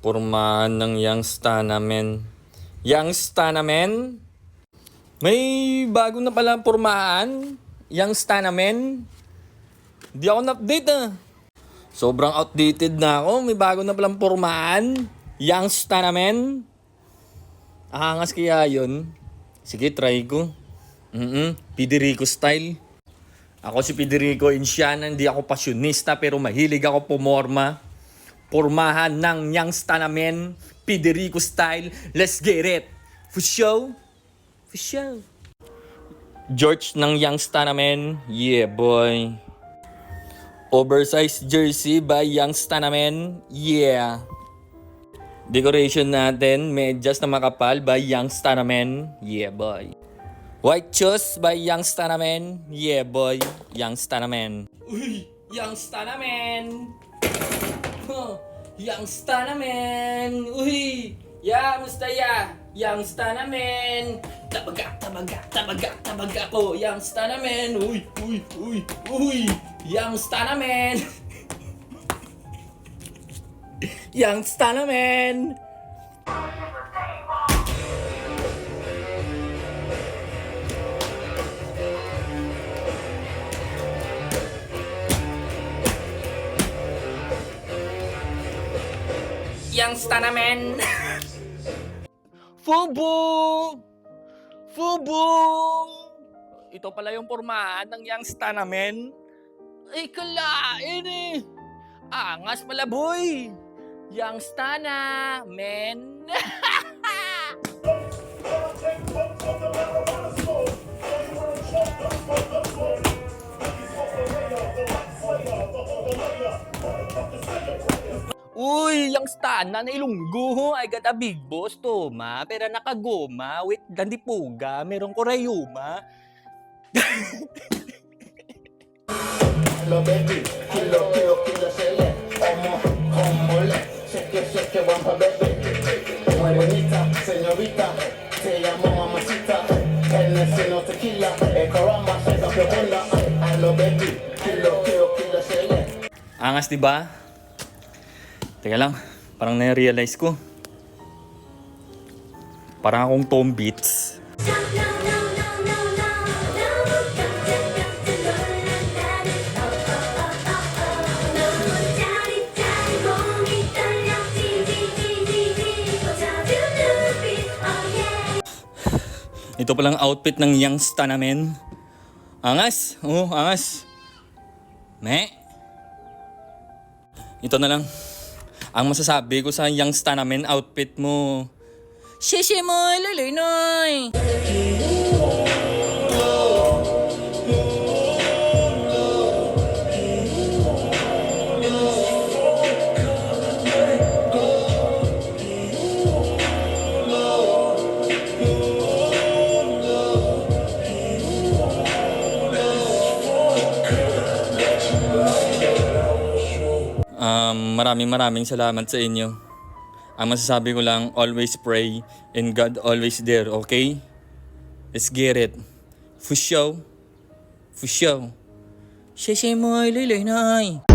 Pormahan ng Youngsta namin. Youngsta namin? May bago na pala pormahan? Youngsta namin? Di ako na-update Sobrang outdated na ako. May bago na palang pormahan? Youngsta namin? Angas kaya yun? Sige, try ko. Federico style. Ako si Federico Insana, hindi ako pasyonista pero mahilig ako pumorma. Pormahan ng Youngsta namin, Federico style, let's get it! For show? For show. George ng Youngsta namin, yeah boy. Oversized jersey by Youngsta namin, yeah. Decoration natin, medyas na makapal by Youngsta namin, yeah boy. White shoes by Youngsta namin, yeah boy. Youngsta namin. Uy, Youngsta namin. Youngsta namin. Uy, ya, musta ya? Youngsta namin. Tabaga ko. Youngsta namin. Uy. Youngsta namin. Youngsta namin. Youngsta namin. Fubu! Ito pala yung pormahan ng Youngsta namin. Ay, kalain eh. Angas pala, boy. Youngsta na, men. Uy, Youngsta na Ilunggo. I got a big boss, Toma. Pero nakagoma. Wait, dandipuga. Meron ko rayuma. Hello baby, kilo sele, homole, shake one pa baby. Muy bonita, señorita, te llamo mamacita. Hennessy no tequila, caramba, shake up your bunda. Hello baby, kilo sele. Angas, diba? Teka lang, parang na-realize ko. Parang akong Tom Beats. Ito palang outfit ng Youngsta namin. Angas, angas. Ito na lang ang masasabi ko sa Youngsta namin outfit mo. Shishi mo, lulinoy. Maraming salamat sa inyo. Ang masasabi ko lang, always pray and God always there, okay? Let's get it. For show. Shishi mo, lulinoy.